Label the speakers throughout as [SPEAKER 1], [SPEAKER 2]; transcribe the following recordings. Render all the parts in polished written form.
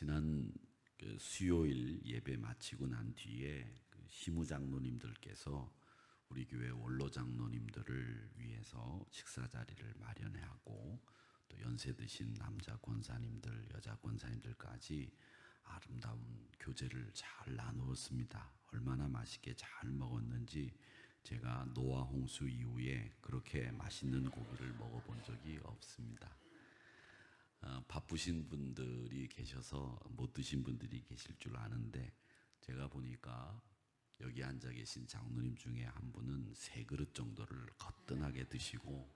[SPEAKER 1] 지난 수요일 예배 마치고 난 뒤에 시무장로님들께서 우리 교회 원로 장로님들을 위해서 식사 자리를 마련하고 또 연세 드신 남자 권사님들, 여자 권사님들까지 아름다운 교제를 잘 나누었습니다. 얼마나 맛있게 잘 먹었는지 제가 노아 홍수 이후에 그렇게 맛있는 고기를 먹어본 적이 없습니다. 바쁘신 분들이 계셔서 못 드신 분들이 계실 줄 아는데 제가 보니까 여기 앉아 계신 장로님 중에 한 분은 3그릇 정도를 거뜬하게 드시고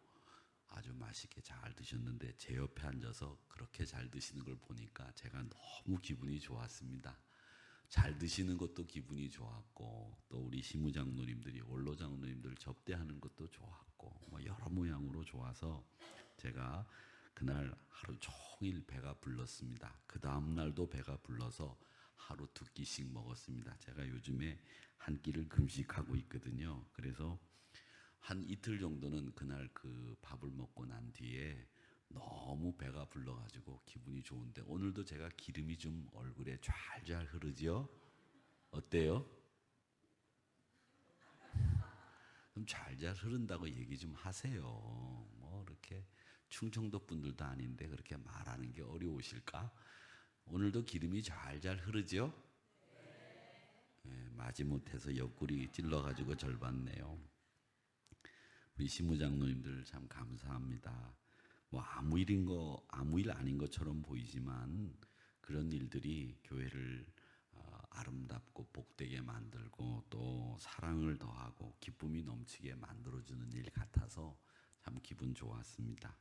[SPEAKER 1] 아주 맛있게 잘 드셨는데 제 옆에 앉아서 그렇게 잘 드시는 걸 보니까 제가 너무 기분이 좋았습니다. 잘 드시는 것도 기분이 좋았고 또 우리 시무장로님들이 원로 장로님들 접대하는 것도 좋았고 여러 모양으로 좋아서 제가 그날 하루 종일 배가 불렀습니다. 그 다음 날도 배가 불러서 하루 2끼씩 먹었습니다. 제가 요즘에 한 끼를 금식하고 있거든요. 그래서 한 이틀 정도는 그날 그 밥을 먹고 난 뒤에 너무 배가 불러가지고 기분이 좋은데 오늘도 제가 기름이 좀 얼굴에 좔좔 흐르죠? 어때요? 좀 좔좔 흐른다고 얘기 좀 하세요. 뭐 이렇게 충청도 분들도 아닌데 그렇게 말하는 게 어려우실까? 오늘도 기름이 좔좔 흐르죠? 네, 마지못해서 옆구리 찔러가지고 절 받네요. 우리 시무장로님들 참 감사합니다. 아무 일 아닌 것처럼 보이지만 그런 일들이 교회를 아름답고 복되게 만들고 또 사랑을 더하고 기쁨이 넘치게 만들어주는 일 같아서 참 기분 좋았습니다.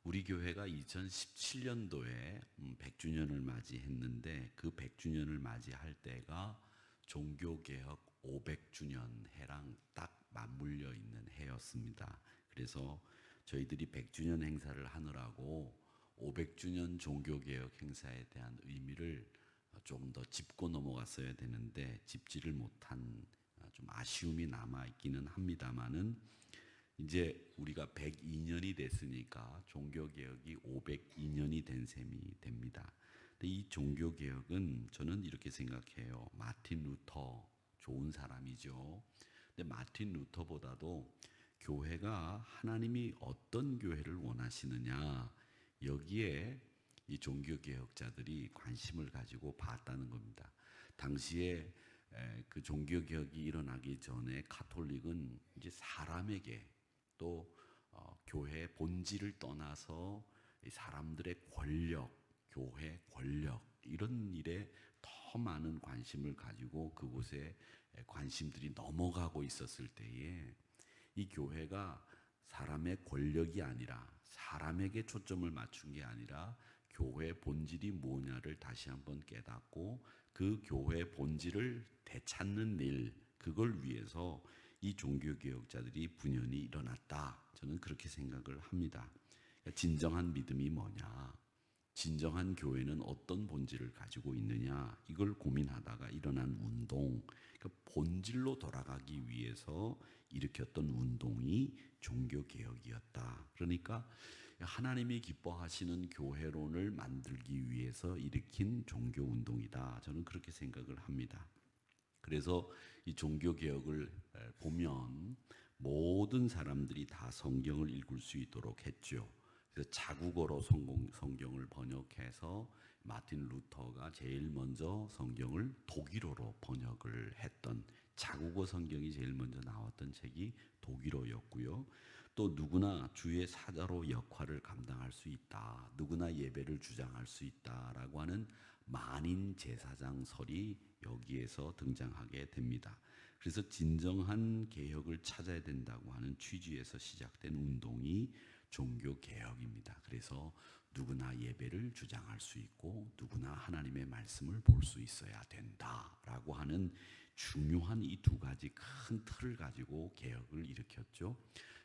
[SPEAKER 1] 우리 교회가 2017년도에 100주년을 맞이했는데 그 100주년을 맞이할 때가 종교개혁 500주년 해랑 딱 맞물려 있는 해였습니다. 그래서 저희들이 100주년 행사를 하느라고 500주년 종교개혁 행사에 대한 의미를 좀 더 짚고 넘어갔어야 되는데 짚지를 못한 좀 아쉬움이 남아있기는 합니다만은 이제 우리가 102년이 됐으니까 종교개혁이 502년이 된 셈이 됩니다. 근데 이 종교개혁은 저는 이렇게 생각해요. 마틴 루터 좋은 사람이죠. 근데 마틴 루터보다도 교회가 하나님이 어떤 교회를 원하시느냐 여기에 이 종교개혁자들이 관심을 가지고 봤다는 겁니다. 당시에 그 종교개혁이 일어나기 전에 가톨릭은 이제 사람에게 또 교회의 본질을 떠나서 사람들의 권력, 교회 권력 이런 일에 더 많은 관심을 가지고 그곳에 관심들이 넘어가고 있었을 때에 이 교회가 사람의 권력이 아니라 사람에게 초점을 맞춘 게 아니라 교회의 본질이 뭐냐를 다시 한번 깨닫고 그 교회의 본질을 되찾는 일 그걸 위해서 이 종교개혁자들이 분연히 일어났다. 저는 그렇게 생각을 합니다. 진정한 믿음이 뭐냐? 진정한 교회는 어떤 본질을 가지고 있느냐? 이걸 고민하다가 일어난 운동, 그러니까 본질로 돌아가기 위해서 일으켰던 운동이 종교개혁이었다. 그러니까 하나님이 기뻐하시는 교회론을 만들기 위해서 일으킨 종교운동이다. 저는 그렇게 생각을 합니다. 그래서 이 종교개혁을 보면 모든 사람들이 다 성경을 읽을 수 있도록 했죠. 그래서 자국어로 성경을 번역해서 마틴 루터가 제일 먼저 성경을 독일어로 번역을 했던 자국어 성경이 제일 먼저 나왔던 책이 독일어였고요. 또 누구나 주의 사자로 역할을 감당할 수 있다. 누구나 예배를 주장할 수 있다라고 하는 만인 제사장설이 여기에서 등장하게 됩니다. 그래서 진정한 개혁을 찾아야 된다고 하는 취지에서 시작된 운동이 종교개혁입니다. 그래서 누구나 예배를 주장할 수 있고 누구나 하나님의 말씀을 볼 수 있어야 된다라고 하는 중요한 이 2가지 큰 틀을 가지고 개혁을 일으켰죠.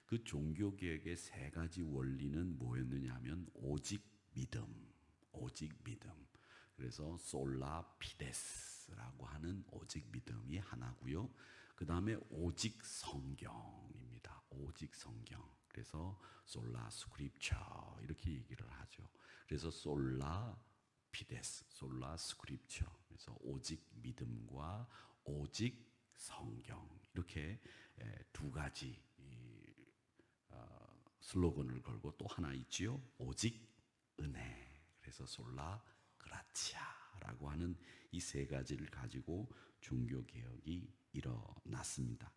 [SPEAKER 1] 그 종교개혁의 3가지 원리는 뭐였느냐 하면 오직 믿음, 오직 믿음. 그래서 솔라 피데스라고 하는 오직 믿음이 하나고요. 그 다음에 오직 성경입니다. 오직 성경. 그래서 솔라 스크립처 이렇게 얘기를 하죠. 그래서 솔라 피데스 솔라 스크립처. 그래서 오직 믿음과 오직 성경, 이렇게 두 가지 슬로건을 걸고 또 하나 있지요. 오직 은혜. 그래서 솔라 그라치아라고 하는 이 세 가지를 가지고 종교 개혁이 일어났습니다.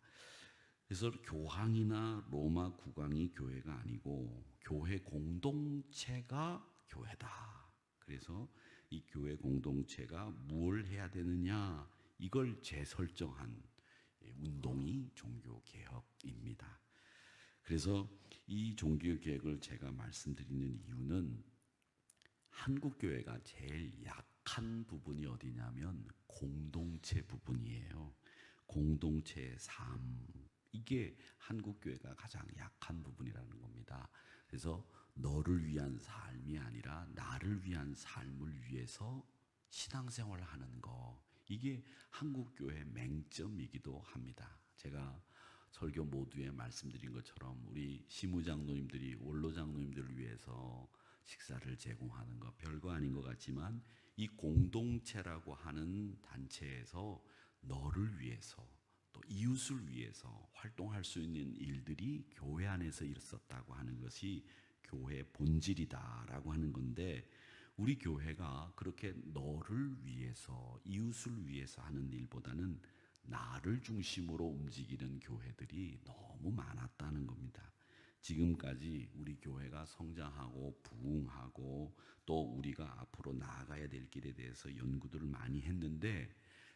[SPEAKER 1] 그래서 교황이나 로마 국왕이 교회가 아니고 교회 공동체가 교회다. 그래서 이 교회 공동체가 무엇을 해야 되느냐, 이걸 재설정한 운동이 종교개혁입니다. 그래서 이 종교개혁을 제가 말씀드리는 이유는 한국교회가 제일 약한 부분이 어디냐면 공동체 부분이에요. 공동체의 삶, 이게 한국교회가 가장 약한 부분이라는 겁니다. 그래서 너를 위한 삶이 아니라 나를 위한 삶을 위해서 신앙생활을 하는 거, 이게 한국교회의 맹점이기도 합니다. 제가 설교 모두에 말씀드린 것처럼 우리 시무장로님들이 원로장로님들을 위해서 식사를 제공하는 거 별거 아닌 것 같지만, 이 공동체라고 하는 단체에서 너를 위해서 또 이웃을 위해서 활동할 수 있는 일들이 교회 안에서 있었다고 하는 것이 교회의 본질이다라고 하는 건데, 우리 교회가 그렇게 너를 위해서 이웃을 위해서 하는 일보다는 나를 중심으로 움직이는 교회들이 너무 많았다는 겁니다. 지금까지 우리 교회가 성장하고 부흥하고 또 우리가 앞으로 나아가야 될 길에 대해서 연구들을 많이 했는데,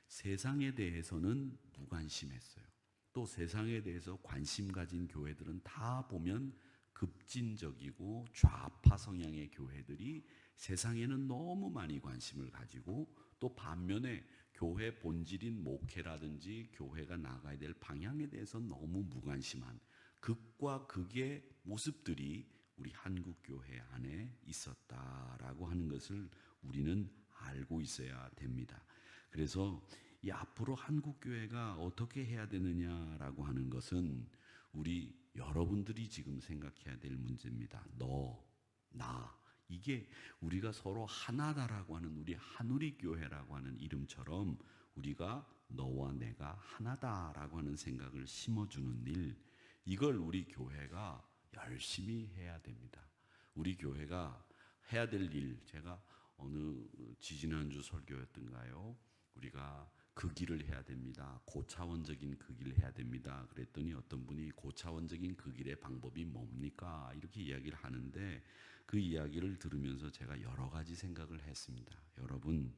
[SPEAKER 1] 세상에 대해서는 무관심했어요. 또 세상에 대해서 관심 가진 교회들은 다 보면 급진적이고 좌파 성향의 교회들이 세상에는 너무 많이 관심을 가지고, 또 반면에 교회 본질인 목회라든지 교회가 나가야 될 방향에 대해서 너무 무관심한 극과 극의 모습들이 우리 한국 교회 안에 있었다라고 하는 것을 우리는 알고 있어야 됩니다. 그래서 이 앞으로 한국 교회가 어떻게 해야 되느냐라고 하는 것은 우리 여러분들이 지금 생각해야 될 문제입니다. 너, 나, 이게 우리가 서로 하나다라고 하는 우리 한우리 교회라고 하는 이름처럼 우리가 너와 내가 하나다라고 하는 생각을 심어주는 일, 이걸 우리 교회가 열심히 해야 됩니다. 우리 교회가 해야 될 일, 제가 어느 지지난주 설교였던가요? 우리가 그 길을 해야 됩니다. 고차원적인 그 길을 해야 됩니다. 그랬더니 어떤 분이 고차원적인 그 길의 방법이 뭡니까? 이렇게 이야기를 하는데, 그 이야기를 들으면서 제가 여러 가지 생각을 했습니다. 여러분,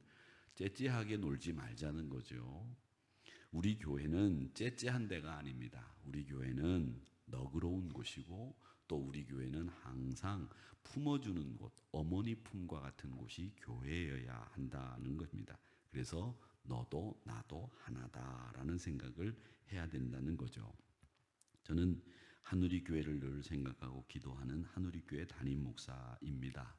[SPEAKER 1] 째째하게 놀지 말자는 거죠. 우리 교회는 째째한 데가 아닙니다. 우리 교회는 너그러운 곳이고, 또 우리 교회는 항상 품어주는 곳, 어머니 품과 같은 곳이 교회여야 한다는 겁니다. 그래서 너도 나도 하나다라는 생각을 해야 된다는 거죠. 저는 한우리 교회를 늘 생각하고 기도하는 한우리 교회 담임 목사입니다.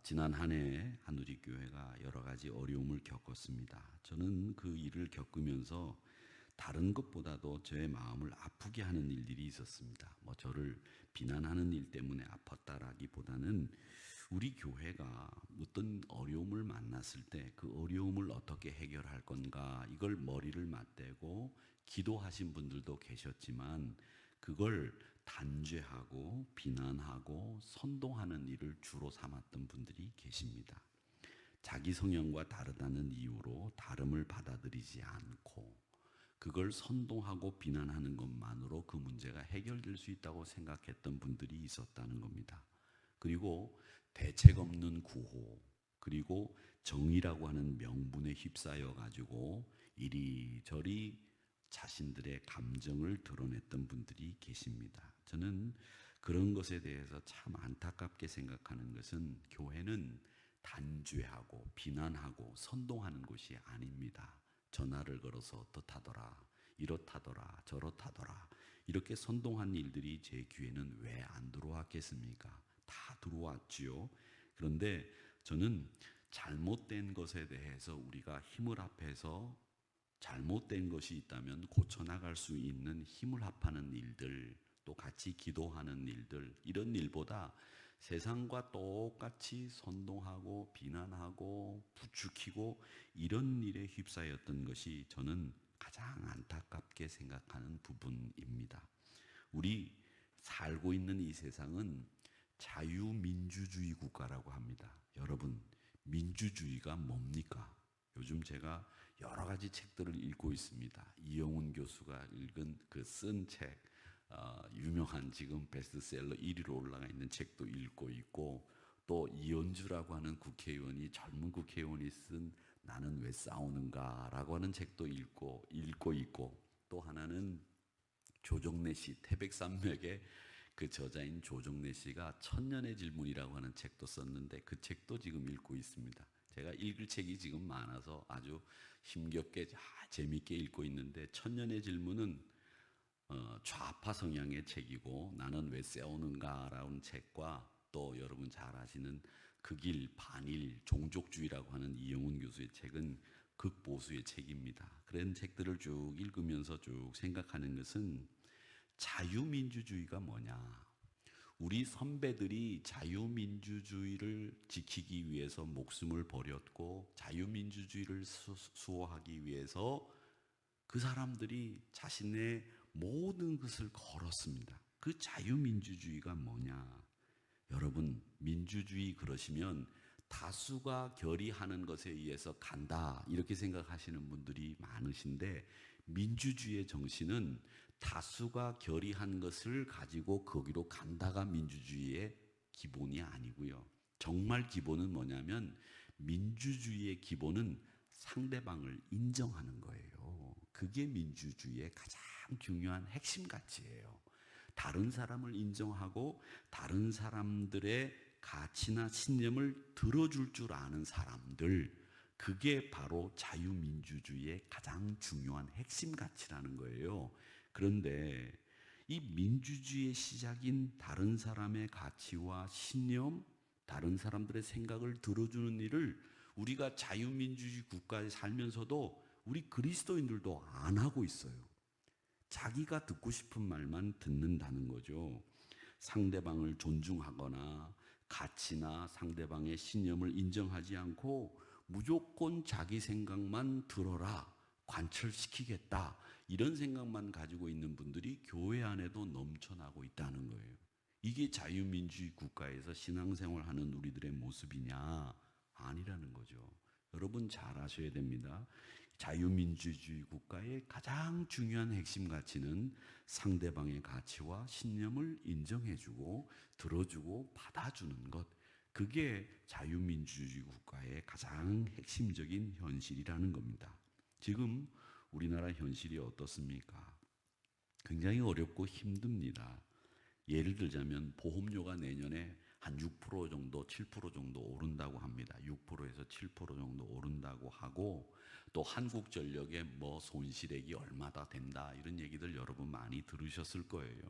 [SPEAKER 1] 지난 한 해 한우리 교회가 여러 가지 어려움을 겪었습니다. 저는 그 일을 겪으면서 다른 것보다도 저의 마음을 아프게 하는 일들이 있었습니다. 저를 비난하는 일 때문에 아팠다라기보다는 우리 교회가 어떤 어려움을 만났을 때 그 어려움을 어떻게 해결할 건가, 이걸 머리를 맞대고 기도하신 분들도 계셨지만, 그걸 단죄하고 비난하고 선동하는 일을 주로 삼았던 분들이 계십니다. 자기 성향과 다르다는 이유로 다름을 받아들이지 않고 그걸 선동하고 비난하는 것만으로 그 문제가 해결될 수 있다고 생각했던 분들이 있었다는 겁니다. 그리고 대책 없는 구호, 그리고 정의라고 하는 명분에 휩싸여 가지고 이리저리 자신들의 감정을 드러냈던 분들이 계십니다. 저는 그런 것에 대해서 참 안타깝게 생각하는 것은, 교회는 단죄하고 비난하고 선동하는 곳이 아닙니다. 전화를 걸어서 어떻다더라, 이렇다더라, 저렇다더라, 이렇게 선동한 일들이 제 귀에는 왜 안 들어왔겠습니까? 다 들어왔지요. 그런데 저는 잘못된 것에 대해서 우리가 힘을 합해서 잘못된 것이 있다면 고쳐나갈 수 있는 힘을 합하는 일들, 또 같이 기도하는 일들, 이런 일보다 세상과 똑같이 선동하고 비난하고 부추기고 이런 일에 휩싸였던 것이 저는 가장 안타깝게 생각하는 부분입니다. 우리 살고 있는 이 세상은 자유민주주의 국가라고 합니다. 여러분, 민주주의가 뭡니까? 요즘 제가 여러 가지 책들을 읽고 있습니다. 이영훈 교수가 읽은 그 쓴 책, 유명한 지금 베스트셀러 1위로 올라가 있는 책도 읽고 있고, 또 이현주라고 하는 국회의원이, 젊은 국회의원이 쓴 나는 왜 싸우는가라고 하는 책도 읽고 있고, 또 하나는 조정래 씨, 태백산맥의 그 저자인 조정래 씨가 천년의 질문이라고 하는 책도 썼는데 그 책도 지금 읽고 있습니다. 제가 읽을 책이 지금 많아서 아주 힘겹게 재밌게 읽고 있는데, 천년의 질문은 좌파 성향의 책이고, 나는 왜 싸우는가라는 책과, 또 여러분 잘 아시는 극일, 반일, 종족주의라고 하는 이영훈 교수의 책은 극보수의 책입니다. 그런 책들을 쭉 읽으면서 쭉 생각하는 것은, 자유민주주의가 뭐냐? 우리 선배들이 자유민주주의를 지키기 위해서 목숨을 버렸고, 자유민주주의를 수호하기 위해서 그 사람들이 자신의 모든 것을 걸었습니다. 그 자유민주주의가 뭐냐? 여러분, 민주주의 그러시면 다수가 결의하는 것에 의해서 간다 이렇게 생각하시는 분들이 많으신데, 민주주의의 정신은 다수가 결의한 것을 가지고 거기로 간다가 민주주의의 기본이 아니고요. 정말 기본은 뭐냐면, 민주주의의 기본은 상대방을 인정하는 거예요. 그게 민주주의의 가장 중요한 핵심 가치예요. 다른 사람을 인정하고 다른 사람들의 가치나 신념을 들어줄 줄 아는 사람들, 그게 바로 자유민주주의의 가장 중요한 핵심 가치라는 거예요. 그런데 이 민주주의의 시작인 다른 사람의 가치와 신념, 다른 사람들의 생각을 들어주는 일을 우리가 자유민주주의 국가에 살면서도 우리 그리스도인들도 안 하고 있어요. 자기가 듣고 싶은 말만 듣는다는 거죠. 상대방을 존중하거나 가치나 상대방의 신념을 인정하지 않고 무조건 자기 생각만 들어라, 관철시키겠다, 이런 생각만 가지고 있는 분들이 교회 안에도 넘쳐나고 있다는 거예요. 이게 자유민주주의 국가에서 신앙생활하는 우리들의 모습이냐? 아니라는 거죠. 여러분 잘 아셔야 됩니다. 자유민주주의 국가의 가장 중요한 핵심 가치는 상대방의 가치와 신념을 인정해주고 들어주고 받아주는 것, 그게 자유민주주의 국가의 가장 핵심적인 현실이라는 겁니다. 지금 우리나라 현실이 어떻습니까? 굉장히 어렵고 힘듭니다. 예를 들자면 보험료가 내년에 한 6% 정도, 7% 정도 오른다고 합니다. 6%에서 7% 정도 오른다고 하고, 또 한국전력의 뭐 손실액이 얼마다 된다, 이런 얘기들 여러분 많이 들으셨을 거예요.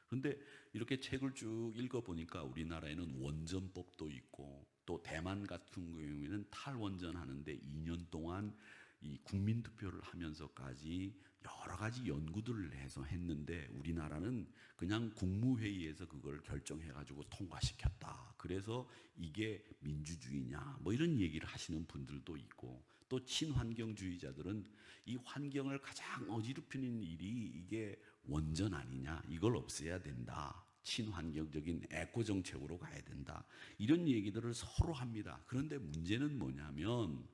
[SPEAKER 1] 그런데 이렇게 책을 쭉 읽어보니까 우리나라에는 원전법도 있고, 또 대만 같은 경우에는 탈원전 하는데 2년 동안 이 국민투표를 하면서까지 여러 가지 연구들을 해서 했는데, 우리나라는 그냥 국무회의에서 그걸 결정해가지고 통과시켰다. 그래서 이게 민주주의냐, 뭐 이런 얘기를 하시는 분들도 있고, 또 친환경주의자들은 이 환경을 가장 어지럽히는 일이 이게 원전 아니냐, 이걸 없애야 된다, 친환경적인 에코 정책으로 가야 된다, 이런 얘기들을 서로 합니다. 그런데 문제는 뭐냐면,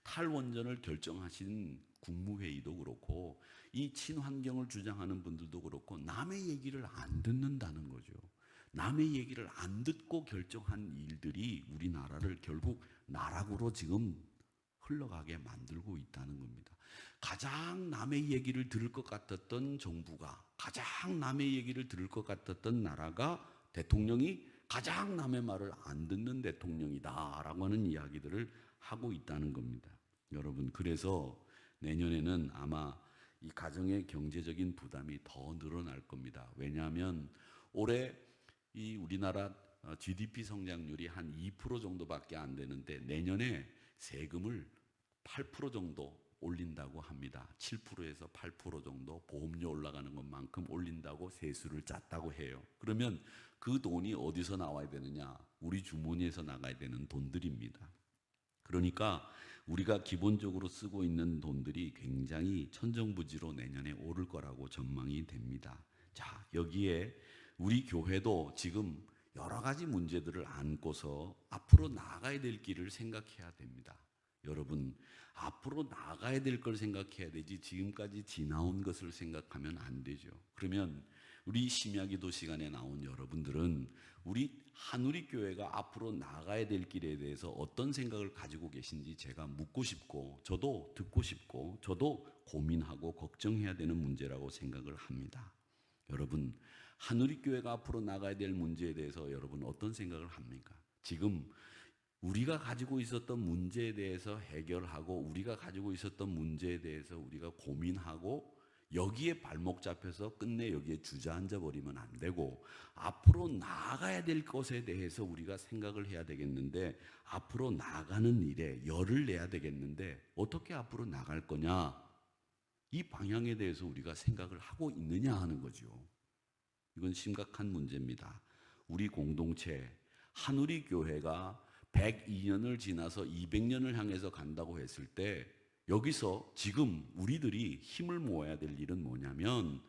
[SPEAKER 1] 탈원전을 결정하신 국무회의도 그렇고 이 친환경을 주장하는 분들도 그렇고 남의 얘기를 안 듣는다는 거죠. 남의 얘기를 안 듣고 결정한 일들이 우리나라를 결국 나락으로 지금 흘러가게 만들고 있다는 겁니다. 가장 남의 얘기를 들을 것 같았던 정부가, 가장 남의 얘기를 들을 것 같았던 나라가, 대통령이 가장 남의 말을 안 듣는 대통령이다라고 하는 이야기들을 하고 있다는 겁니다. 여러분, 그래서 내년에는 아마 이 가정의 경제적인 부담이 더 늘어날 겁니다. 왜냐하면 올해 이 우리나라 GDP 성장률이 한 2% 정도밖에 안 되는데, 내년에 세금을 8% 정도 올린다고 합니다. 7%에서 8% 정도 보험료 올라가는 것만큼 올린다고 세수를 짰다고 해요. 그러면 그 돈이 어디서 나와야 되느냐? 우리 주머니에서 나가야 되는 돈들입니다. 그러니까 우리가 기본적으로 쓰고 있는 돈들이 굉장히 천정부지로 내년에 오를 거라고 전망이 됩니다. 자, 여기에 우리 교회도 지금 여러 가지 문제들을 안고서 앞으로 나아가야 될 길을 생각해야 됩니다. 여러분, 앞으로 나아가야 될 걸 생각해야 되지 지금까지 지나온 것을 생각하면 안 되죠. 그러면 우리 심야기도 시간에 나온 여러분들은 우리 한우리교회가 앞으로 나아가야 될 길에 대해서 어떤 생각을 가지고 계신지 제가 묻고 싶고, 저도 듣고 싶고, 저도 고민하고 걱정해야 되는 문제라고 생각을 합니다. 여러분, 한우리교회가 앞으로 나가야 될 문제에 대해서 여러분 어떤 생각을 합니까? 지금 우리가 가지고 있었던 문제에 대해서 해결하고, 우리가 가지고 있었던 문제에 대해서 우리가 고민하고, 여기에 발목 잡혀서 끝내 여기에 주저앉아 버리면 안 되고, 앞으로 나아가야 될 것에 대해서 우리가 생각을 해야 되겠는데, 앞으로 나아가는 일에 열을 내야 되겠는데, 어떻게 앞으로 나갈 거냐, 이 방향에 대해서 우리가 생각을 하고 있느냐 하는 거죠. 이건 심각한 문제입니다. 우리 공동체 한우리교회가 102년을 지나서 200년을 향해서 간다고 했을 때, 여기서 지금 우리들이 힘을 모아야 될 일은 뭐냐면,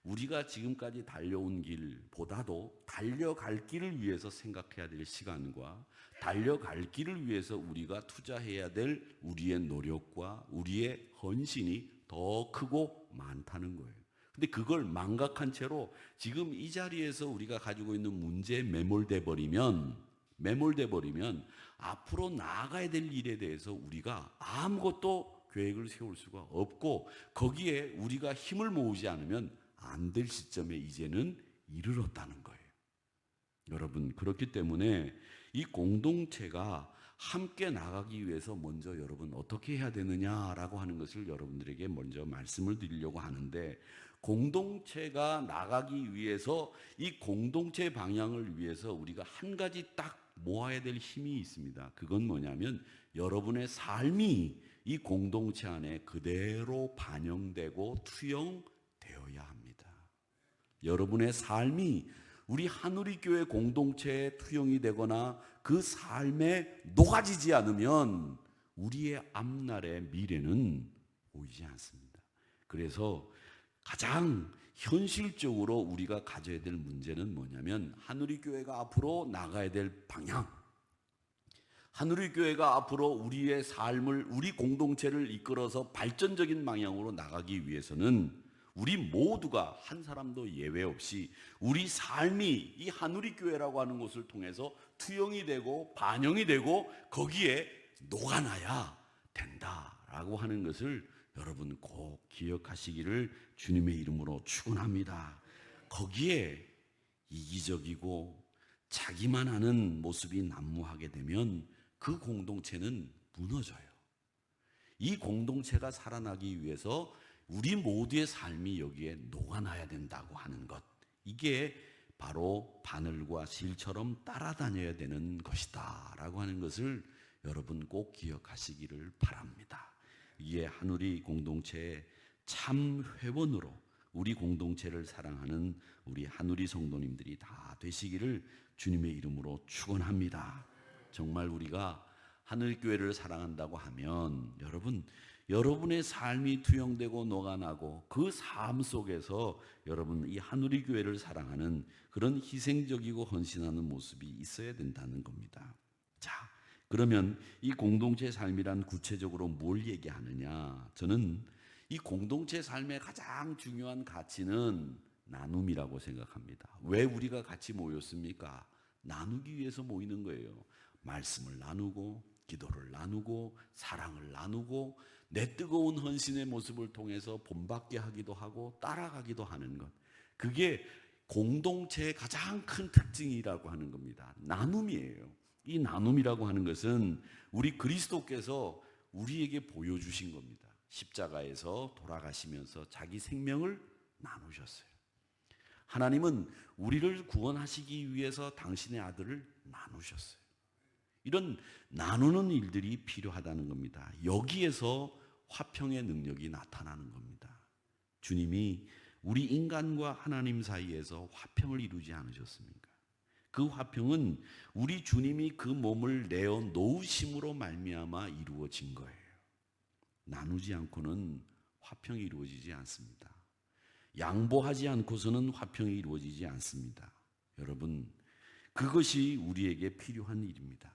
[SPEAKER 1] 우리가 지금까지 달려온 길보다도 달려갈 길을 위해서 생각해야 될 시간과 달려갈 길을 위해서 우리가 투자해야 될 우리의 노력과 우리의 헌신이 더 크고 많다는 거예요. 근데 그걸 망각한 채로 지금 이 자리에서 우리가 가지고 있는 문제에 매몰돼 버리면 앞으로 나아가야 될 일에 대해서 우리가 아무것도 계획을 세울 수가 없고, 거기에 우리가 힘을 모으지 않으면 안 될 시점에 이제는 이르렀다는 거예요. 여러분, 그렇기 때문에 이 공동체가 함께 나가기 위해서 먼저 여러분 어떻게 해야 되느냐라고 하는 것을 여러분들에게 먼저 말씀을 드리려고 하는데, 공동체가 나가기 위해서, 이 공동체 방향을 위해서 우리가 한 가지 딱 모아야 될 힘이 있습니다. 그건 뭐냐면, 여러분의 삶이 이 공동체 안에 그대로 반영되고 투영되어야 합니다. 여러분의 삶이 우리 한우리교회 공동체에 투영이 되거나 그 삶에 녹아지지 않으면 우리의 앞날의 미래는 보이지 않습니다. 그래서 가장 현실적으로 우리가 가져야 될 문제는 뭐냐면, 한우리교회가 앞으로 나가야 될 방향, 한우리교회가 앞으로 우리의 삶을, 우리 공동체를 이끌어서 발전적인 방향으로 나가기 위해서는 우리 모두가 한 사람도 예외 없이 우리 삶이 이 한우리교회라고 하는 곳을 통해서 투영이 되고 반영이 되고 거기에 녹아나야 된다라고 하는 것을 여러분 꼭 기억하시기를 주님의 이름으로 축원합니다. 거기에 이기적이고 자기만 하는 모습이 난무하게 되면 그 공동체는 무너져요. 이 공동체가 살아나기 위해서 우리 모두의 삶이 여기에 녹아나야 된다고 하는 것, 이게 바로 바늘과 실처럼 따라다녀야 되는 것이다 라고 하는 것을 여러분 꼭 기억하시기를 바랍니다. 이게 한우리 공동체의 참 회원으로 우리 공동체를 사랑하는 우리 한우리 성도님들이 다 되시기를 주님의 이름으로 축원합니다. 정말 우리가 하늘교회를 사랑한다고 하면 여러분의 삶이 투영되고 녹아나고 그 삶 속에서 여러분 이 한우리교회를 사랑하는 그런 희생적이고 헌신하는 모습이 있어야 된다는 겁니다. 자, 그러면 이 공동체 삶이란 구체적으로 뭘 얘기하느냐? 저는 이 공동체 삶의 가장 중요한 가치는 나눔이라고 생각합니다. 왜 우리가 같이 모였습니까? 나누기 위해서 모이는 거예요. 말씀을 나누고, 기도를 나누고, 사랑을 나누고, 내 뜨거운 헌신의 모습을 통해서 본받게 하기도 하고 따라가기도 하는 것, 그게 공동체의 가장 큰 특징이라고 하는 겁니다. 나눔이에요. 이 나눔이라고 하는 것은 우리 그리스도께서 우리에게 보여주신 겁니다. 십자가에서 돌아가시면서 자기 생명을 나누셨어요. 하나님은 우리를 구원하시기 위해서 당신의 아들을 나누셨어요. 이런 나누는 일들이 필요하다는 겁니다. 여기에서 화평의 능력이 나타나는 겁니다. 주님이 우리 인간과 하나님 사이에서 화평을 이루지 않으셨습니까? 그 화평은 우리 주님이 그 몸을 내어 놓으심으로 말미암아 이루어진 거예요. 나누지 않고는 화평이 이루어지지 않습니다. 양보하지 않고서는 화평이 이루어지지 않습니다. 여러분, 그것이 우리에게 필요한 일입니다.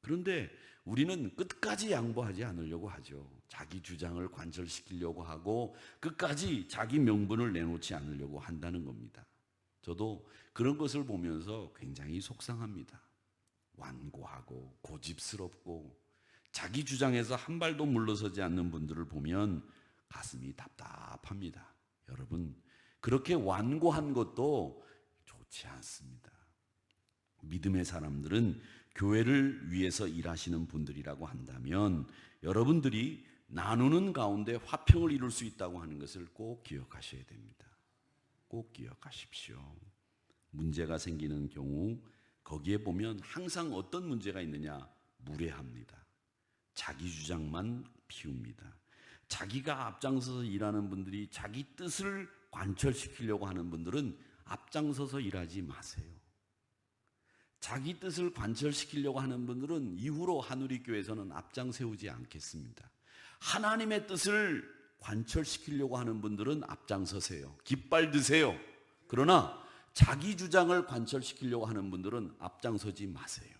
[SPEAKER 1] 그런데 우리는 끝까지 양보하지 않으려고 하죠. 자기 주장을 관철시키려고 하고 끝까지 자기 명분을 내놓지 않으려고 한다는 겁니다. 저도 그런 것을 보면서 굉장히 속상합니다. 완고하고 고집스럽고 자기 주장에서 한 발도 물러서지 않는 분들을 보면 가슴이 답답합니다. 여러분, 그렇게 완고한 것도 좋지 않습니다. 믿음의 사람들은 교회를 위해서 일하시는 분들이라고 한다면 여러분들이 나누는 가운데 화평을 이룰 수 있다고 하는 것을 꼭 기억하셔야 됩니다. 꼭 기억하십시오. 문제가 생기는 경우 거기에 보면 항상 어떤 문제가 있느냐? 무례합니다. 자기 주장만 피웁니다. 자기가 앞장서서 일하는 분들이 자기 뜻을 관철시키려고 하는 분들은 앞장서서 일하지 마세요. 자기 뜻을 관철시키려고 하는 분들은 이후로 한우리교회에서는 앞장 세우지 않겠습니다. 하나님의 뜻을 관철시키려고 하는 분들은 앞장서세요. 깃발 드세요. 그러나 자기 주장을 관철시키려고 하는 분들은 앞장서지 마세요.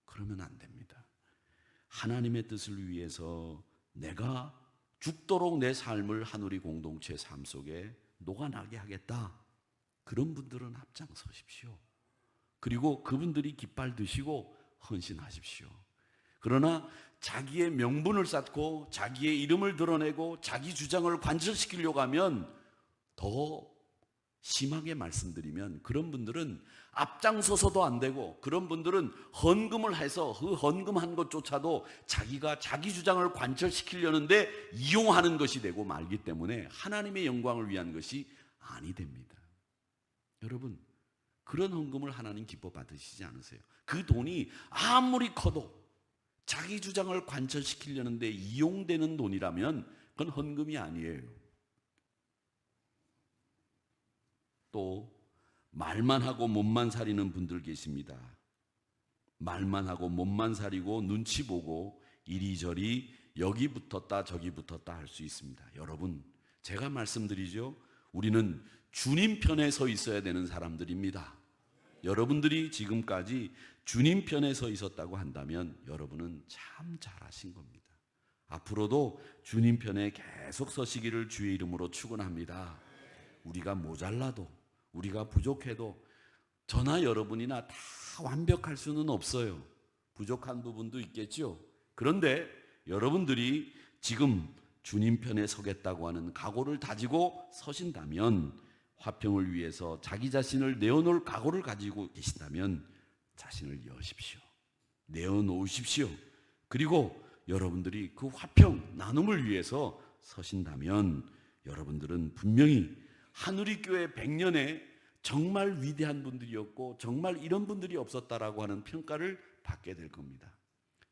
[SPEAKER 1] 그러면 안 됩니다. 하나님의 뜻을 위해서 내가 죽도록 내 삶을 한우리 공동체 삶 속에 녹아나게 하겠다. 그런 분들은 앞장서십시오. 그리고 그분들이 깃발 드시고 헌신하십시오. 그러나 자기의 명분을 쌓고 자기의 이름을 드러내고 자기 주장을 관철시키려고 하면, 더 심하게 말씀드리면 그런 분들은 앞장서서도 안 되고, 그런 분들은 헌금을 해서 그 헌금한 것조차도 자기가 자기 주장을 관철시키려는데 이용하는 것이 되고 말기 때문에 하나님의 영광을 위한 것이 아니 됩니다. 여러분, 그런 헌금을 하나님 기뻐 받으시지 않으세요? 그 돈이 아무리 커도 자기 주장을 관철시키려는데 이용되는 돈이라면 그건 헌금이 아니에요. 또 말만 하고 몸만 사리는 분들 계십니다. 말만 하고 몸만 사리고 눈치 보고 이리저리 여기 붙었다 저기 붙었다 할 수 있습니다. 여러분, 제가 말씀드리죠. 우리는 주님 편에 서 있어야 되는 사람들입니다. 여러분들이 지금까지 주님 편에 서 있었다고 한다면 여러분은 참 잘하신 겁니다. 앞으로도 주님 편에 계속 서시기를 주의 이름으로 축원합니다. 우리가 모자라도, 우리가 부족해도 저나 여러분이나 다 완벽할 수는 없어요. 부족한 부분도 있겠죠. 그런데 여러분들이 지금 주님 편에 서겠다고 하는 각오를 다지고 서신다면, 화평을 위해서 자기 자신을 내어놓을 각오를 가지고 계신다면 자신을 여십시오. 내어놓으십시오. 그리고 여러분들이 그 화평, 나눔을 위해서 서신다면 여러분들은 분명히 한우리교회 100년에 정말 위대한 분들이었고 정말 이런 분들이 없었다라고 하는 평가를 받게 될 겁니다.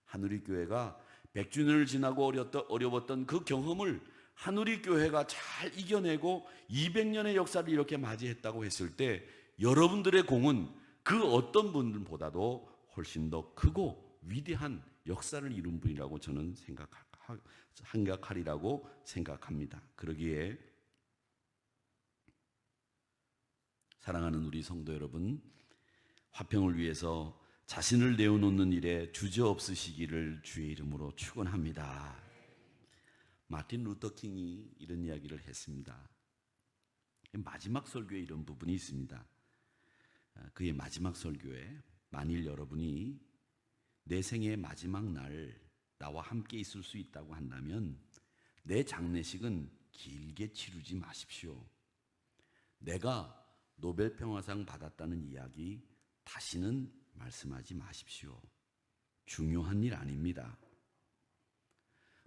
[SPEAKER 1] 한우리교회가 100주년을 지나고 어려웠던 그 경험을 한우리교회가 잘 이겨내고 200년의 역사를 이렇게 맞이했다고 했을 때 여러분들의 공은 그 어떤 분들보다도 훨씬 더 크고 위대한 역사를 이룬 분이라고 저는 생각하리라고 생각합니다. 그러기에 사랑하는 우리 성도 여러분, 화평을 위해서 자신을 내어놓는 일에 주저없으시기를 주의 이름으로 축원합니다. 마틴 루터 킹이 이런 이야기를 했습니다. 마지막 설교에 이런 부분이 있습니다. 그의 마지막 설교에, 만일 여러분이 내 생의 마지막 날 나와 함께 있을 수 있다고 한다면 내 장례식은 길게 치르지 마십시오. 내가 노벨 평화상 받았다는 이야기 다시는 말씀하지 마십시오. 중요한 일 아닙니다.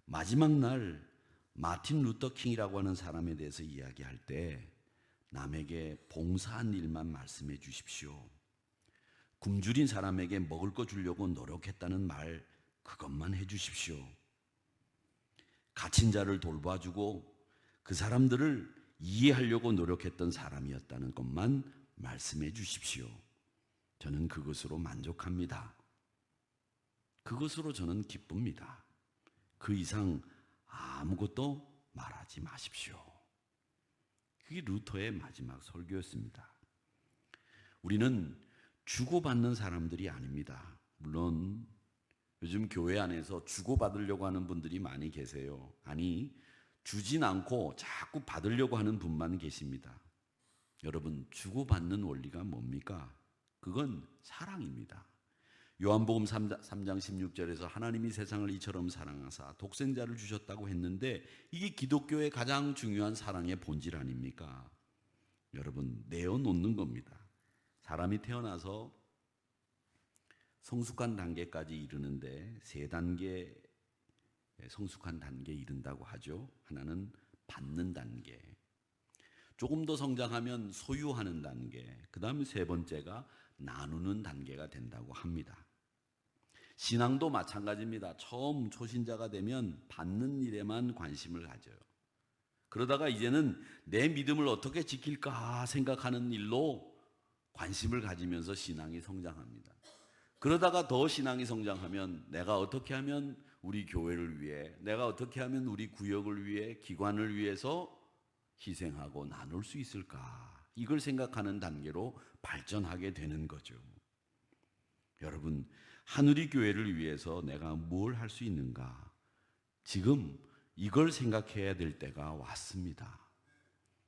[SPEAKER 1] 마지막 날 마틴 루터 킹이라고 하는 사람에 대해서 이야기할 때 남에게 봉사한 일만 말씀해 주십시오. 굶주린 사람에게 먹을 거 주려고 노력했다는 말, 그것만 해 주십시오. 갇힌 자를 돌봐주고 그 사람들을 이해하려고 노력했던 사람이었다는 것만 말씀해 주십시오. 저는 그것으로 만족합니다. 그것으로 저는 기쁩니다. 그 이상 아무것도 말하지 마십시오. 그게 루터의 마지막 설교였습니다. 우리는 주고받는 사람들이 아닙니다. 물론 요즘 교회 안에서 주고받으려고 하는 분들이 많이 계세요. 아니, 주진 않고 자꾸 받으려고 하는 분만 계십니다. 여러분, 주고받는 원리가 뭡니까? 그건 사랑입니다. 요한복음 3장 16절에서 하나님이 세상을 이처럼 사랑하사 독생자를 주셨다고 했는데 이게 기독교의 가장 중요한 사랑의 본질 아닙니까? 여러분, 내어놓는 겁니다. 사람이 태어나서 성숙한 단계까지 이르는데 세 단계 성숙한 단계에 이른다고 하죠. 하나는 받는 단계, 조금 더 성장하면 소유하는 단계, 그 다음에 세 번째가 나누는 단계가 된다고 합니다. 신앙도 마찬가지입니다. 처음 초신자가 되면 받는 일에만 관심을 가져요. 그러다가 이제는 내 믿음을 어떻게 지킬까 생각하는 일로 관심을 가지면서 신앙이 성장합니다. 그러다가 더 신앙이 성장하면 내가 어떻게 하면 우리 교회를 위해, 내가 어떻게 하면 우리 구역을 위해, 기관을 위해서 희생하고 나눌 수 있을까, 이걸 생각하는 단계로 발전하게 되는 거죠. 여러분, 하늘이 교회를 위해서 내가 뭘 할 수 있는가, 지금 이걸 생각해야 될 때가 왔습니다.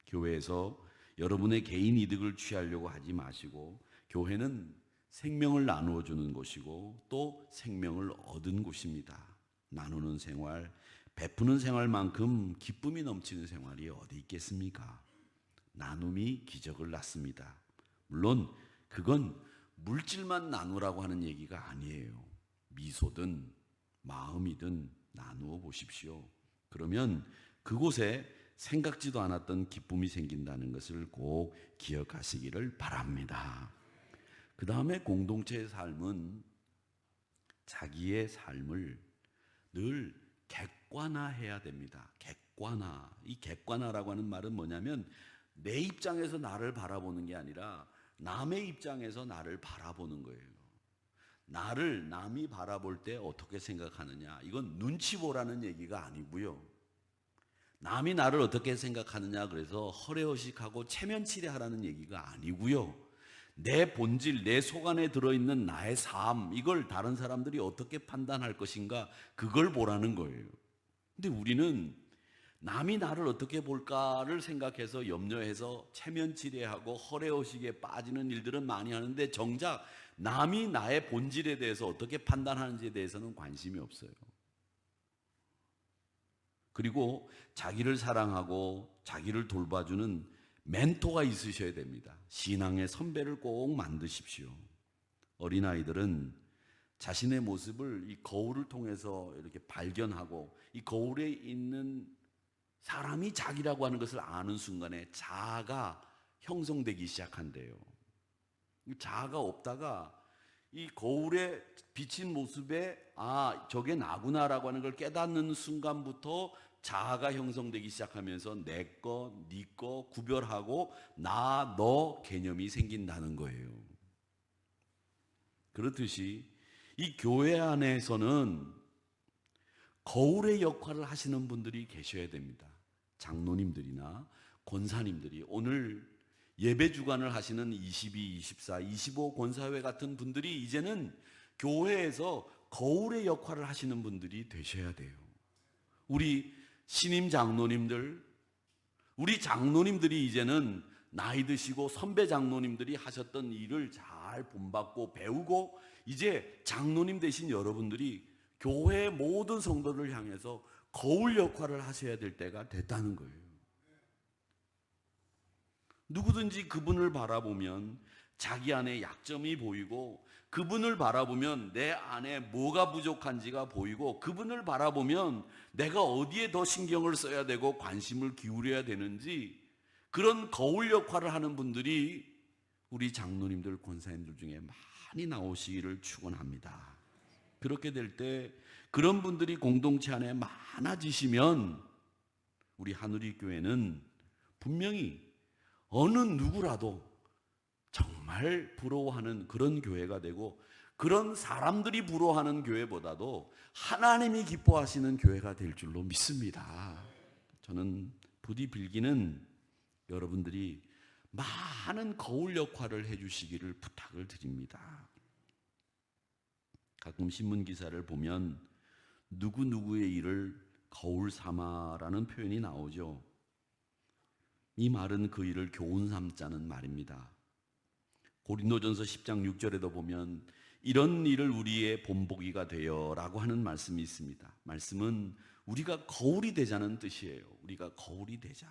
[SPEAKER 1] 교회에서 여러분의 개인 이득을 취하려고 하지 마시고, 교회는 생명을 나누어 주는 곳이고 또 생명을 얻은 곳입니다. 나누는 생활, 베푸는 생활만큼 기쁨이 넘치는 생활이 어디 있겠습니까? 나눔이 기적을 낳습니다. 물론 그건 물질만 나누라고 하는 얘기가 아니에요. 미소든 마음이든 나누어 보십시오. 그러면 그곳에 생각지도 않았던 기쁨이 생긴다는 것을 꼭 기억하시기를 바랍니다. 그 다음에 공동체의 삶은 자기의 삶을 늘 객관화해야 됩니다. 객관화. 이 객관화라고 하는 말은 뭐냐면 내 입장에서 나를 바라보는 게 아니라 남의 입장에서 나를 바라보는 거예요. 나를 남이 바라볼 때 어떻게 생각하느냐, 이건 눈치 보라는 얘기가 아니고요. 남이 나를 어떻게 생각하느냐 그래서 허례허식하고 체면치레하라는 얘기가 아니고요. 내 본질, 내 속 안에 들어있는 나의 삶, 이걸 다른 사람들이 어떻게 판단할 것인가, 그걸 보라는 거예요. 근데 우리는 남이 나를 어떻게 볼까를 생각해서 염려해서 체면치레하고 허례허식에 빠지는 일들은 많이 하는데 정작 남이 나의 본질에 대해서 어떻게 판단하는지에 대해서는 관심이 없어요. 그리고 자기를 사랑하고 자기를 돌봐주는 멘토가 있으셔야 됩니다. 신앙의 선배를 꼭 만드십시오. 어린아이들은 자신의 모습을 이 거울을 통해서 이렇게 발견하고 이 거울에 있는 사람이 자기라고 하는 것을 아는 순간에 자아가 형성되기 시작한대요. 자아가 없다가 이 거울에 비친 모습에 저게 나구나라고 하는 걸 깨닫는 순간부터 자아가 형성되기 시작하면서 내 거, 네 거 구별하고 나, 너 개념이 생긴다는 거예요. 그렇듯이 이 교회 안에서는 거울의 역할을 하시는 분들이 계셔야 됩니다. 장로님들이나 권사님들이, 오늘 예배 주관을 하시는 22, 24, 25 권사회 같은 분들이 이제는 교회에서 거울의 역할을 하시는 분들이 되셔야 돼요. 우리 신임 장로님들, 우리 장로님들이 이제는 나이 드시고 선배 장로님들이 하셨던 일을 잘 본받고 배우고 이제 장로님 되신 여러분들이 교회의 모든 성도를 향해서 거울 역할을 하셔야 될 때가 됐다는 거예요. 누구든지 그분을 바라보면 자기 안에 약점이 보이고, 그분을 바라보면 내 안에 뭐가 부족한지가 보이고, 그분을 바라보면 내가 어디에 더 신경을 써야 되고 관심을 기울여야 되는지, 그런 거울 역할을 하는 분들이 우리 장로님들, 권사님들 중에 많이 나오시기를 축원합니다. 그렇게 될 때 그런 분들이 공동체 안에 많아지시면 우리 하늘이 교회는 분명히 어느 누구라도 정말 부러워하는 그런 교회가 되고, 그런 사람들이 부러워하는 교회보다도 하나님이 기뻐하시는 교회가 될 줄로 믿습니다. 저는 부디 빌기는 여러분들이 많은 거울 역할을 해주시기를 부탁을 드립니다. 가끔 신문 기사를 보면 누구누구의 일을 거울 삼아라는 표현이 나오죠. 이 말은 그 일을 교훈 삼자는 말입니다. 고린도전서 10장 6절에도 보면 이런 일을 우리의 본보기가 되어라고 하는 말씀이 있습니다. 말씀은 우리가 거울이 되자는 뜻이에요. 우리가 거울이 되자.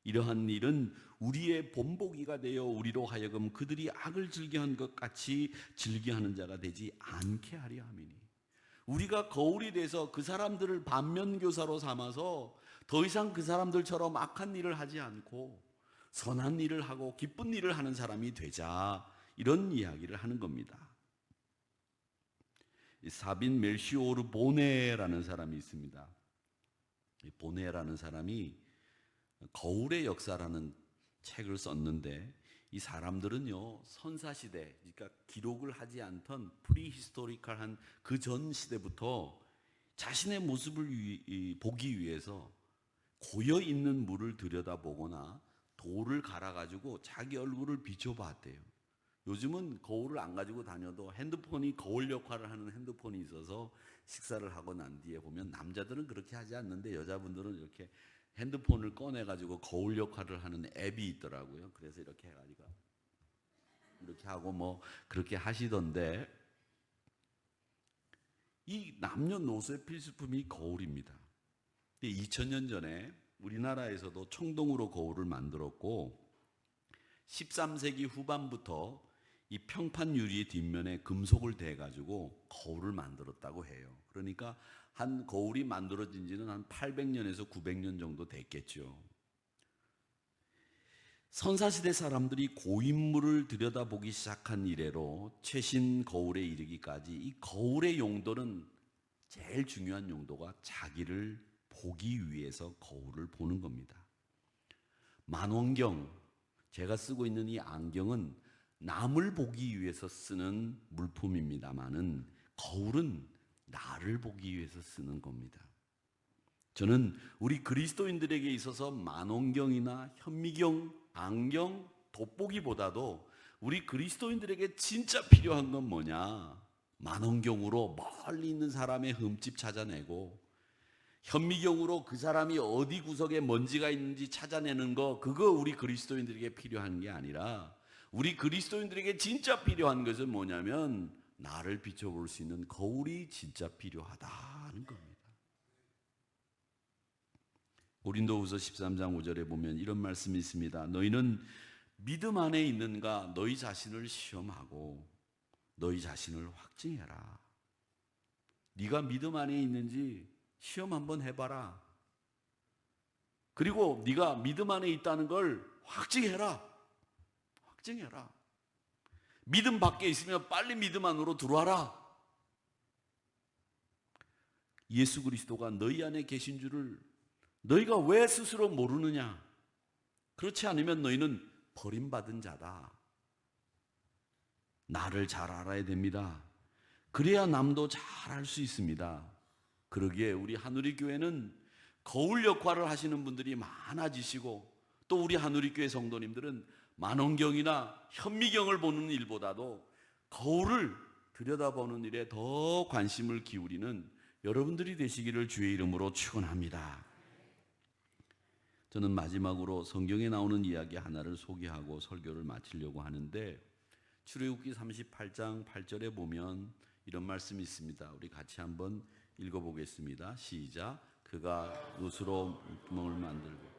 [SPEAKER 1] 이러한 일은 우리의 본보기가 되어 우리로 하여금 그들이 악을 즐겨한 것 같이 즐겨하는 자가 되지 않게 하려 함이니, 우리가 거울이 돼서 그 사람들을 반면교사로 삼아서 더 이상 그 사람들처럼 악한 일을 하지 않고 선한 일을 하고 기쁜 일을 하는 사람이 되자, 이런 이야기를 하는 겁니다. 사빈 멜시오르 보네라는 사람이 있습니다. 이 보네라는 사람이 거울의 역사라는 책을 썼는데, 이 사람들은요, 선사시대, 그러니까 기록을 하지 않던 프리히스토리컬한 그 전 시대부터 자신의 모습을 보기 위해서 고여 있는 물을 들여다보거나 돌을 갈아가지고 자기 얼굴을 비춰봤대요. 요즘은 거울을 안 가지고 다녀도 핸드폰이 거울 역할을 하는 핸드폰이 있어서 식사를 하고 난 뒤에 보면 남자들은 그렇게 하지 않는데 여자분들은 이렇게 핸드폰을 꺼내가지고 거울 역할을 하는 앱이 있더라고요. 그래서 이렇게 해가지고 이렇게 하고 뭐 그렇게 하시던데, 이 남녀노소의 필수품이 거울입니다. 2000년 전에 우리나라에서도 청동으로 거울을 만들었고, 13세기 후반부터 이 평판 유리 뒷면에 금속을 대가지고 거울을 만들었다고 해요. 그러니까 한 거울이 만들어진 지는 한 800년에서 900년 정도 됐겠죠. 선사시대 사람들이 고인물을 들여다보기 시작한 이래로 최신 거울에 이르기까지 이 거울의 용도는, 제일 중요한 용도가 자기를 보기 위해서 거울을 보는 겁니다. 만원경, 제가 쓰고 있는 이 안경은 남을 보기 위해서 쓰는 물품입니다만은 거울은 나를 보기 위해서 쓰는 겁니다. 저는 우리 그리스도인들에게 있어서 만원경이나 현미경, 안경, 돋보기보다도 우리 그리스도인들에게 진짜 필요한 건 뭐냐? 만원경으로 멀리 있는 사람의 흠집 찾아내고, 현미경으로 그 사람이 어디 구석에 먼지가 있는지 찾아내는 거, 그거 우리 그리스도인들에게 필요한 게 아니라, 우리 그리스도인들에게 진짜 필요한 것은 뭐냐면 나를 비춰볼 수 있는 거울이 진짜 필요하다는 겁니다. 고린도후서 13장 5절에 보면 이런 말씀이 있습니다. 너희는 믿음 안에 있는가 너희 자신을 시험하고 너희 자신을 확증해라. 네가 믿음 안에 있는지 시험 한번 해봐라. 그리고 네가 믿음 안에 있다는 걸 확증해라. 확증해라. 믿음 밖에 있으면 빨리 믿음 안으로 들어와라. 예수 그리스도가 너희 안에 계신 줄을 너희가 왜 스스로 모르느냐? 그렇지 않으면 너희는 버림받은 자다. 나를 잘 알아야 됩니다. 그래야 남도 잘 알 수 있습니다. 그러기에 우리 하누리 교회는 거울 역할을 하시는 분들이 많아지시고, 또 우리 하누리 교회 성도님들은 만원경이나 현미경을 보는 일보다도 거울을 들여다보는 일에 더 관심을 기울이는 여러분들이 되시기를 주의 이름으로 축원합니다. 저는 마지막으로 성경에 나오는 이야기 하나를 소개하고 설교를 마치려고 하는데, 출애굽기 38장 8절에 보면 이런 말씀이 있습니다. 우리 같이 한번 읽어보겠습니다. 시작. 그가 놋으로 구멍을 만들고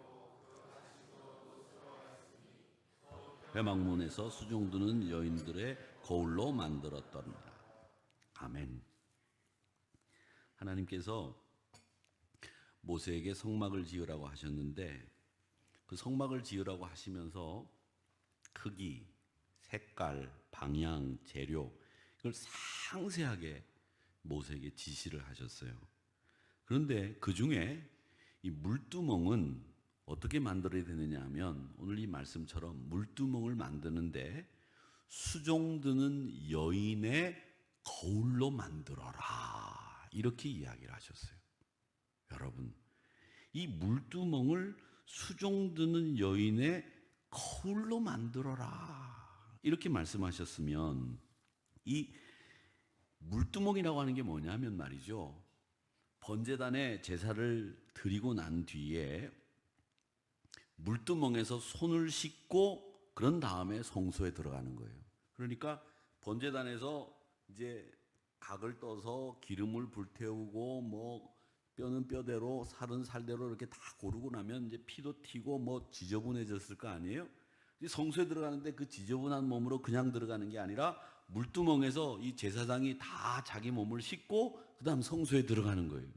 [SPEAKER 1] 회막문에서 수종드는 여인들의 거울로 만들었더라. 아멘. 하나님께서 모세에게 성막을 지으라고 하셨는데, 그 성막을 지으라고 하시면서 크기, 색깔, 방향, 재료, 이걸 상세하게 모세에게 지시를 하셨어요. 그런데 그 중에 이 물두멍은 어떻게 만들어야 되느냐 하면, 오늘 이 말씀처럼 물두멍을 만드는데 수종드는 여인의 거울로 만들어라. 이렇게 이야기를 하셨어요. 여러분, 이 물두멍을 수종드는 여인의 거울로 만들어라. 이렇게 말씀하셨으면 이 물두멍이라고 하는 게 뭐냐면 말이죠. 번제단에 제사를 드리고 난 뒤에 물두멍에서 손을 씻고 그런 다음에 성소에 들어가는 거예요. 그러니까 번제단에서 이제 각을 떠서 기름을 불태우고 뭐 뼈는 뼈대로 살은 살대로 이렇게 다 고르고 나면 이제 피도 튀고 뭐 지저분해졌을 거 아니에요? 성소에 들어가는데 그 지저분한 몸으로 그냥 들어가는 게 아니라 물두멍에서 이 제사장이 다 자기 몸을 씻고 그 다음 성소에 들어가는 거예요.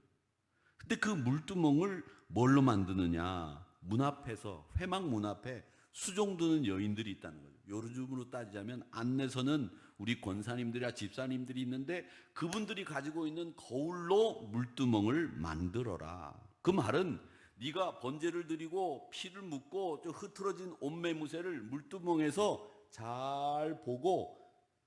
[SPEAKER 1] 근데 그 물두멍을 뭘로 만드느냐? 문 앞에서, 회막 문 앞에 수종드는 여인들이 있다는 거죠. 요즘으로 따지자면 안내서는 우리 권사님들이나 집사님들이 있는데 그분들이 가지고 있는 거울로 물두멍을 만들어라. 그 말은 네가 번제를 드리고 피를 묻고 좀 흐트러진 옷매무새를 물두멍에서 잘 보고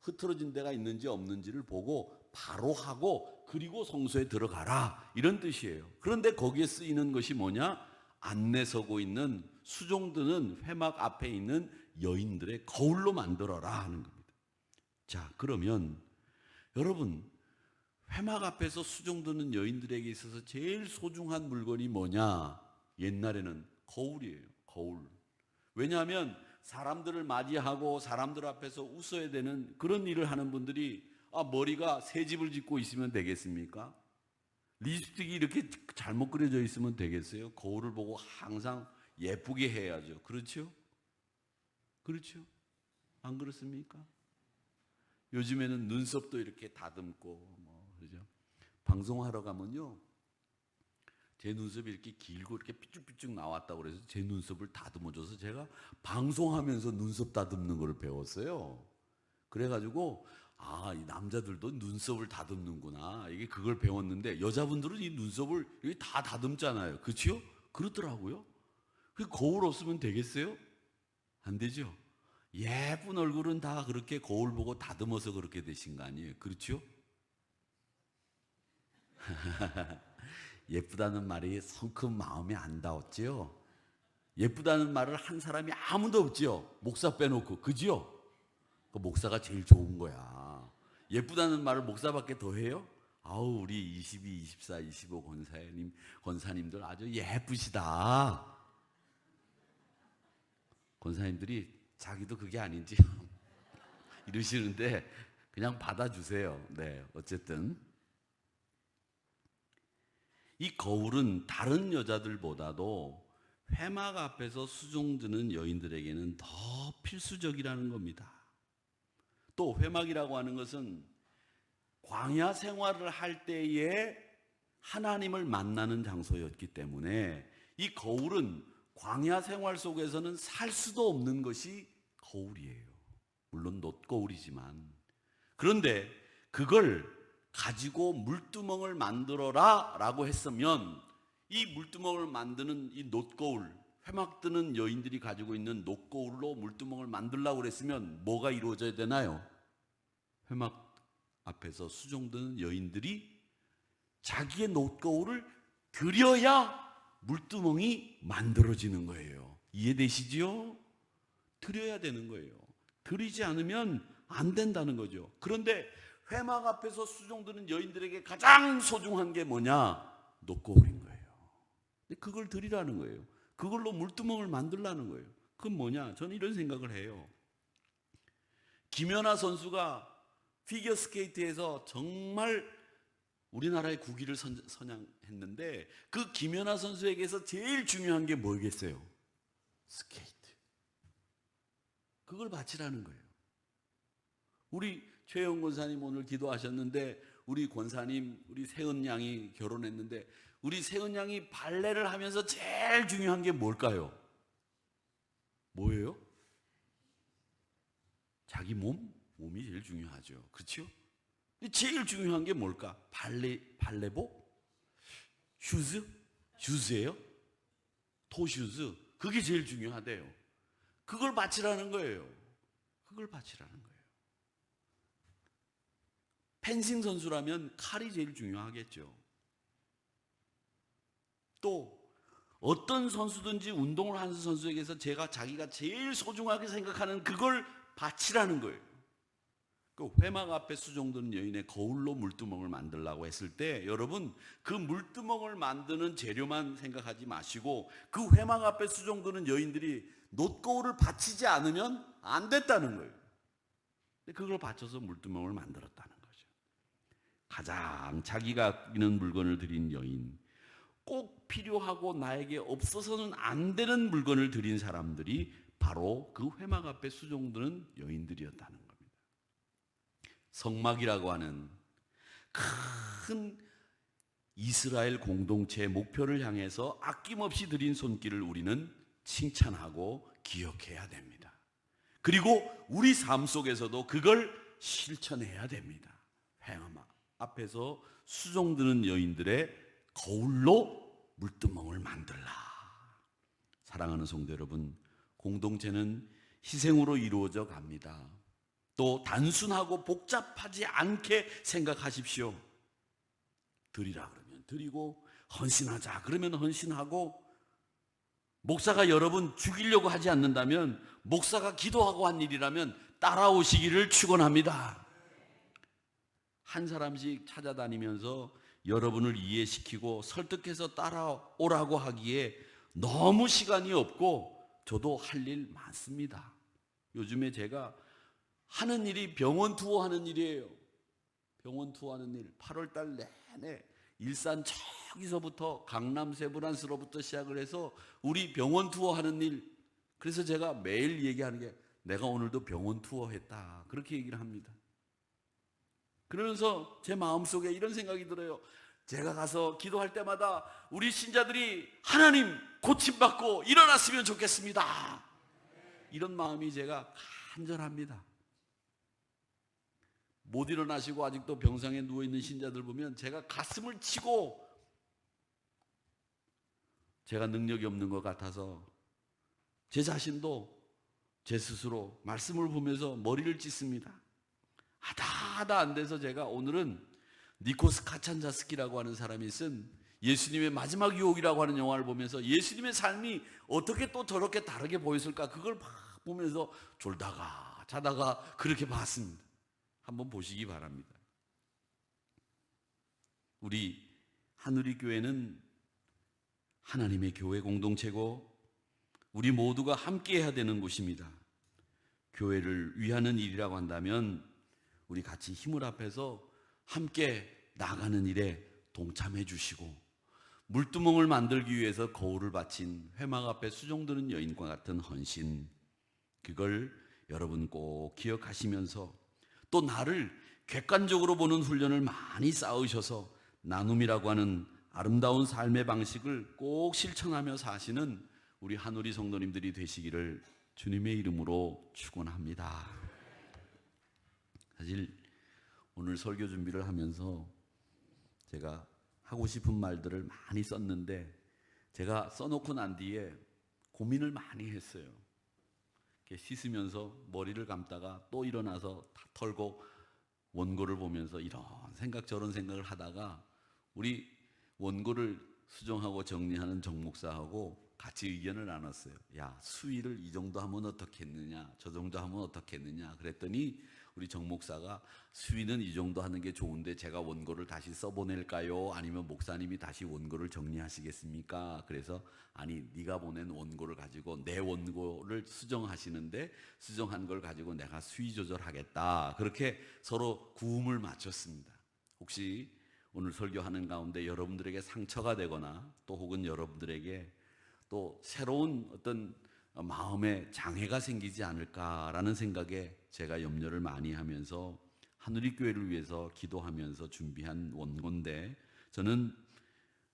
[SPEAKER 1] 흐트러진 데가 있는지 없는지를 보고 바로 하고 그리고 성소에 들어가라, 이런 뜻이에요. 그런데 거기에 쓰이는 것이 뭐냐? 안내 서고 있는 수종드는 회막 앞에 있는 여인들의 거울로 만들어라 하는 겁니다. 자, 그러면 여러분, 회막 앞에서 수종드는 여인들에게 있어서 제일 소중한 물건이 뭐냐? 옛날에는 거울이에요. 거울. 왜냐하면 사람들을 맞이하고 사람들 앞에서 웃어야 되는 그런 일을 하는 분들이 머리가 새 집을 짓고 있으면 되겠습니까? 립스틱이 이렇게 잘못 그려져 있으면 되겠어요? 거울을 보고 항상 예쁘게 해야죠. 그렇죠? 그렇죠? 안 그렇습니까? 요즘에는 눈썹도 이렇게 다듬고 그죠? 방송하러 가면요, 제 눈썹이 이렇게 길고 이렇게 삐쭉삐쭉 나왔다고 그래서 제 눈썹을 다듬어줘서 제가 방송하면서 눈썹 다듬는 걸 배웠어요. 그래가지고 이 남자들도 눈썹을 다듬는구나, 이게 그걸 배웠는데 여자분들은 이 눈썹을 여기 다 다듬잖아요. 그렇죠? 그렇더라고요. 그 거울 없으면 되겠어요? 안 되죠? 예쁜 얼굴은 다 그렇게 거울 보고 다듬어서 그렇게 되신 거 아니에요? 그렇죠? 예쁘다는 말이 성큼 마음에 안 닿았지요? 예쁘다는 말을 한 사람이 아무도 없지요? 목사 빼놓고. 그지요? 그 목사가 제일 좋은 거야. 예쁘다는 말을 목사밖에 더 해요? 아우, 우리 22, 24, 25 권사님들 아주 예쁘시다. 권사님들이 자기도 그게 아닌지 이러시는데 그냥 받아주세요. 네, 어쨌든 이 거울은 다른 여자들보다도 회막 앞에서 수종드는 여인들에게는 더 필수적이라는 겁니다. 또 회막이라고 하는 것은 광야 생활을 할 때에 하나님을 만나는 장소였기 때문에 이 거울은 광야 생활 속에서는 살 수도 없는 것이 거울이에요. 물론 놋거울이지만. 그런데 그걸 가지고 물두멍을 만들어라 라고 했으면 이 물두멍을 만드는 이 놋거울, 회막 드는 여인들이 가지고 있는 놋거울로 물두멍을 만들려고 그랬으면 뭐가 이루어져야 되나요? 회막 앞에서 수종드는 여인들이 자기의 놋거울을 드려야 물두멍이 만들어지는 거예요. 이해되시지요? 드려야 되는 거예요. 드리지 않으면 안 된다는 거죠. 그런데 회막 앞에서 수종드는 여인들에게 가장 소중한 게 뭐냐? 놋거울인 거예요. 근데 그걸 드리라는 거예요. 그걸로 물두멍을 만들라는 거예요. 그건 뭐냐? 저는 이런 생각을 해요. 김연아 선수가 피겨스케이트에서 정말 우리나라의 국위를 선양했는데 그 김연아 선수에게서 제일 중요한 게 뭐겠어요? 스케이트. 그걸 바치라는 거예요. 우리 최영 권사님 오늘 기도하셨는데 우리 권사님, 우리 세은 양이 결혼했는데 우리 세은 양이 발레를 하면서 제일 중요한 게 뭘까요? 뭐예요? 자기 몸이 제일 중요하죠. 그렇죠? 제일 중요한 게 뭘까? 발레복? 슈즈예요? 토슈즈? 그게 제일 중요하대요. 그걸 바치라는 거예요. 그걸 바치라는 거예요. 펜싱 선수라면 칼이 제일 중요하겠죠. 또 어떤 선수든지 운동을 하는 선수에게서 제가 자기가 제일 소중하게 생각하는 그걸 바치라는 거예요. 그 회막 앞에 수종드는 여인의 거울로 물두멍을 만들라고 했을 때 여러분 그 물두멍을 만드는 재료만 생각하지 마시고 그 회막 앞에 수종드는 여인들이 놋거울을 바치지 않으면 안 됐다는 거예요. 근데 그걸 바쳐서 물두멍을 만들었다는 거죠. 가장 자기가 아끼는 물건을 드린 여인, 꼭 필요하고 나에게 없어서는 안 되는 물건을 드린 사람들이 바로 그 회막 앞에 수종드는 여인들이었다는 겁니다. 성막이라고 하는 큰 이스라엘 공동체의 목표를 향해서 아낌없이 드린 손길을 우리는 칭찬하고 기억해야 됩니다. 그리고 우리 삶 속에서도 그걸 실천해야 됩니다. 회막 앞에서 수종드는 여인들의 거울로 물두멍을 만들라. 사랑하는 성도 여러분, 공동체는 희생으로 이루어져 갑니다. 또 단순하고 복잡하지 않게 생각하십시오. 드리라 그러면 드리고, 헌신하자 그러면 헌신하고, 목사가 여러분 죽이려고 하지 않는다면, 목사가 기도하고 한 일이라면 따라오시기를 축원합니다. 한 사람씩 찾아다니면서 여러분을 이해시키고 설득해서 따라오라고 하기에 너무 시간이 없고 저도 할 일 많습니다. 요즘에 제가 하는 일이 병원 투어하는 일이에요. 병원 투어하는 일. 8월 달 내내 일산 저기서부터 강남 세브란스로부터 시작을 해서 우리 병원 투어하는 일. 그래서 제가 매일 얘기하는 게 내가 오늘도 병원 투어했다. 그렇게 얘기를 합니다. 그러면서 제 마음속에 이런 생각이 들어요. 제가 가서 기도할 때마다 우리 신자들이 하나님 고침받고 일어났으면 좋겠습니다. 이런 마음이 제가 간절합니다. 못 일어나시고 아직도 병상에 누워있는 신자들 보면 제가 가슴을 치고 제가 능력이 없는 것 같아서 제 자신도 제 스스로 말씀을 보면서 머리를 찢습니다. 하다 안 돼서 제가 오늘은 니코스 카찬자스키라고 하는 사람이 쓴 예수님의 마지막 유혹이라고 하는 영화를 보면서 예수님의 삶이 어떻게 또 저렇게 다르게 보였을까 그걸 막 보면서 졸다가 자다가 그렇게 봤습니다. 한번 보시기 바랍니다. 우리 하누리 교회는 하나님의 교회 공동체고 우리 모두가 함께 해야 되는 곳입니다. 교회를 위하는 일이라고 한다면 우리 같이 힘을 합해서 함께 나가는 일에 동참해 주시고 물두멍을 만들기 위해서 거울을 바친 회막 앞에 수종드는 여인과 같은 헌신, 그걸 여러분 꼭 기억하시면서 또 나를 객관적으로 보는 훈련을 많이 쌓으셔서 나눔이라고 하는 아름다운 삶의 방식을 꼭 실천하며 사시는 우리 하누리 성도님들이 되시기를 주님의 이름으로 축원합니다. 사실 오늘 설교 준비를 하면서 제가 하고 싶은 말들을 많이 썼는데 제가 써놓고 난 뒤에 고민을 많이 했어요. 이렇게 씻으면서 머리를 감다가 또 일어나서 다 털고 원고를 보면서 이런 생각 저런 생각을 하다가 우리 원고를 수정하고 정리하는 정 목사하고 같이 의견을 나눴어요. 야, 수위를 이 정도 하면 어떻겠느냐, 저 정도 하면 어떻겠느냐 그랬더니 우리 정 목사가 수위는 이 정도 하는 게 좋은데 제가 원고를 다시 써보낼까요? 아니면 목사님이 다시 원고를 정리하시겠습니까? 그래서 아니, 네가 보낸 원고를 가지고 내 원고를 수정하시는데 수정한 걸 가지고 내가 수위 조절하겠다. 그렇게 서로 구음을 맞췄습니다. 혹시 오늘 설교하는 가운데 여러분들에게 상처가 되거나 또 혹은 여러분들에게 또 새로운 어떤 마음의 장애가 생기지 않을까라는 생각에 제가 염려를 많이 하면서 하누리교회를 위해서 기도하면서 준비한 원고인데, 저는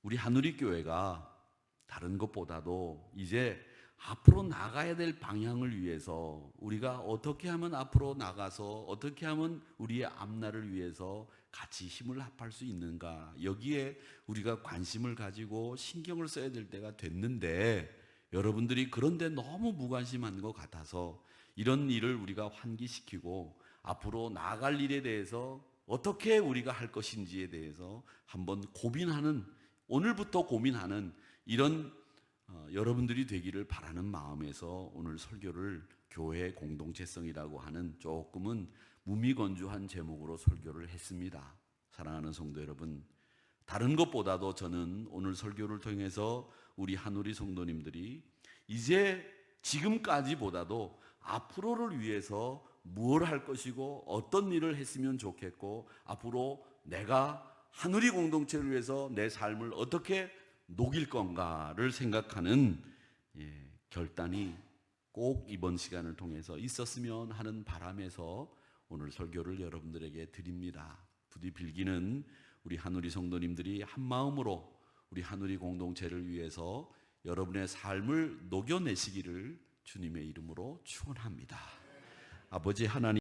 [SPEAKER 1] 우리 하누리교회가 다른 것보다도 이제 앞으로 나가야 될 방향을 위해서 우리가 어떻게 하면 앞으로 나가서 어떻게 하면 우리의 앞날을 위해서 같이 힘을 합할 수 있는가, 여기에 우리가 관심을 가지고 신경을 써야 될 때가 됐는데 여러분들이 그런데 너무 무관심한 것 같아서 이런 일을 우리가 환기시키고 앞으로 나아갈 일에 대해서 어떻게 우리가 할 것인지에 대해서 한번 고민하는, 오늘부터 고민하는 이런 여러분들이 되기를 바라는 마음에서 오늘 설교를 교회 공동체성이라고 하는 조금은 무미건조한 제목으로 설교를 했습니다. 사랑하는 성도 여러분, 다른 것보다도 저는 오늘 설교를 통해서 우리 한우리 성도님들이 이제 지금까지보다도 앞으로를 위해서 무엇을 할 것이고 어떤 일을 했으면 좋겠고 앞으로 내가 한우리 공동체를 위해서 내 삶을 어떻게 녹일 건가를 생각하는 결단이 꼭 이번 시간을 통해서 있었으면 하는 바람에서 오늘 설교를 여러분들에게 드립니다. 부디 빌기는 우리 한우리 성도님들이 한 마음으로 우리 한우리 공동체를 위해서 여러분의 삶을 녹여내시기를 주님의 이름으로 축원합니다. 아버지 하나님,